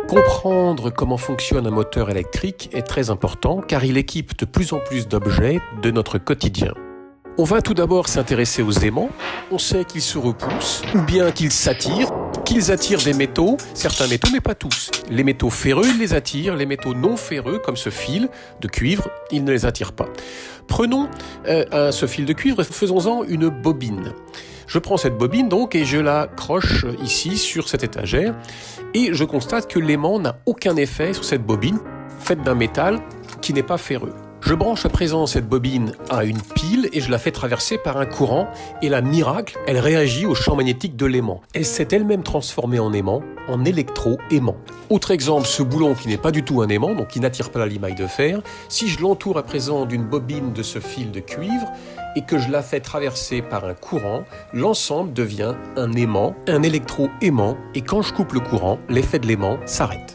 Comprendre comment fonctionne un moteur électrique est très important car il équipe de plus en plus d'objets de notre quotidien. On va tout d'abord s'intéresser aux aimants. On sait qu'ils se repoussent ou bien qu'ils s'attirent, qu'ils attirent des métaux, certains métaux mais pas tous. Les métaux ferreux, ils les attirent, les métaux non ferreux comme ce fil de cuivre, ils ne les attirent pas. Prenons ce fil de cuivre et faisons-en une bobine. Je prends cette bobine donc et je la croche ici sur cette étagère et je constate que l'aimant n'a aucun effet sur cette bobine faite d'un métal qui n'est pas ferreux. Je branche à présent cette bobine à une pile et je la fais traverser par un courant et là, miracle, elle réagit au champ magnétique de l'aimant. Elle s'est elle-même transformée en aimant, en électro-aimant. Autre exemple, ce boulon qui n'est pas du tout un aimant, donc qui n'attire pas la limaille de fer, si je l'entoure à présent d'une bobine de ce fil de cuivre et que je la fais traverser par un courant, l'ensemble devient un aimant, un électro-aimant et quand je coupe le courant, l'effet de l'aimant s'arrête.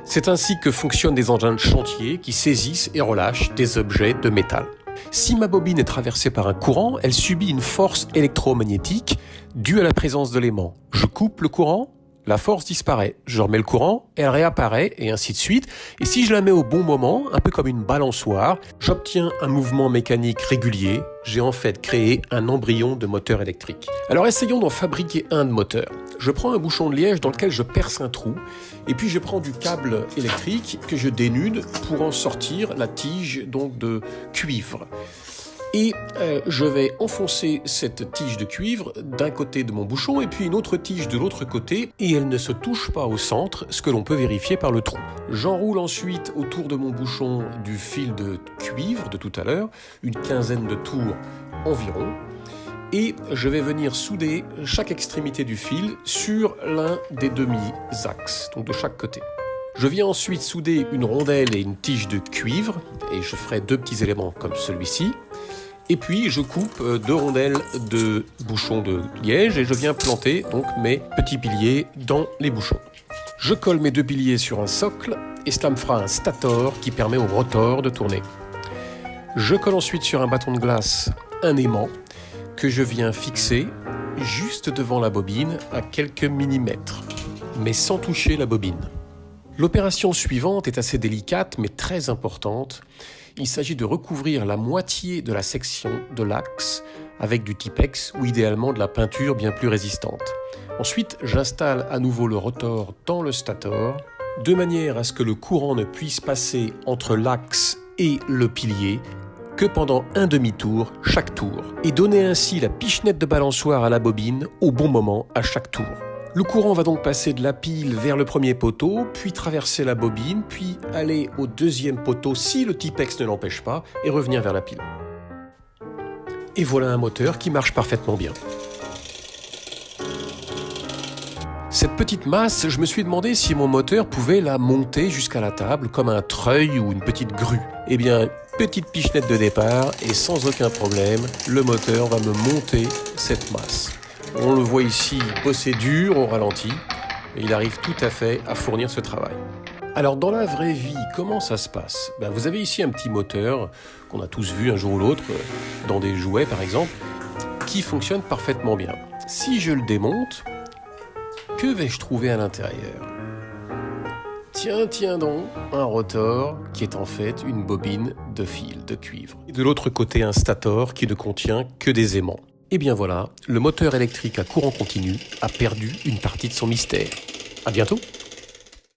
C'est ainsi que fonctionnent des engins de chantier qui saisissent et relâchent des objets de métal. Si ma bobine est traversée par un courant, elle subit une force électromagnétique due à la présence de l'aimant. Je coupe le courant, la force disparaît. Je remets le courant, elle réapparaît et ainsi de suite. Et si je la mets au bon moment, un peu comme une balançoire, j'obtiens un mouvement mécanique régulier. J'ai en fait créé un embryon de moteur électrique. Alors essayons d'en fabriquer un de moteur. Je prends un bouchon de liège dans lequel je perce un trou et puis je prends du câble électrique que je dénude pour en sortir la tige donc de cuivre. Et je vais enfoncer cette tige de cuivre d'un côté de mon bouchon et puis une autre tige de l'autre côté et elle ne se touche pas au centre, ce que l'on peut vérifier par le trou. J'enroule ensuite autour de mon bouchon du fil de cuivre de tout à l'heure, une quinzaine de tours environ. Et je vais venir souder chaque extrémité du fil sur l'un des demi-axes, donc de chaque côté. Je viens ensuite souder une rondelle et une tige de cuivre, et je ferai deux petits éléments comme celui-ci. Et puis je coupe deux rondelles de bouchons de liège et je viens planter donc mes petits piliers dans les bouchons. Je colle mes deux piliers sur un socle et cela me fera un stator qui permet au rotor de tourner. Je colle ensuite sur un bâton de glace un aimant que je viens fixer juste devant la bobine à quelques millimètres, mais sans toucher la bobine. L'opération suivante est assez délicate mais très importante. Il s'agit de recouvrir la moitié de la section de l'axe avec du Tipex ou idéalement de la peinture bien plus résistante. Ensuite, j'installe à nouveau le rotor dans le stator de manière à ce que le courant ne puisse passer entre l'axe et le pilier que pendant un demi-tour chaque tour et donner ainsi la pichenette de balançoire à la bobine au bon moment à chaque tour. Le courant va donc passer de la pile vers le premier poteau, puis traverser la bobine, puis aller au deuxième poteau si le Tipex ne l'empêche pas et revenir vers la pile. Et voilà un moteur qui marche parfaitement bien. Cette petite masse, je me suis demandé si mon moteur pouvait la monter jusqu'à la table comme un treuil ou une petite grue. Eh bien, petite pichenette de départ et sans aucun problème, le moteur va me monter cette masse. On le voit ici bosser dur au ralenti et il arrive tout à fait à fournir ce travail. Alors dans la vraie vie, comment ça se passe ? Vous avez ici un petit moteur qu'on a tous vu un jour ou l'autre, dans des jouets par exemple, qui fonctionne parfaitement bien. Si je le démonte, que vais-je trouver à l'intérieur ? Tiens donc, un rotor qui est en fait une bobine de fil de cuivre. Et de l'autre côté, un stator qui ne contient que des aimants. Et bien voilà, le moteur électrique à courant continu a perdu une partie de son mystère. À bientôt.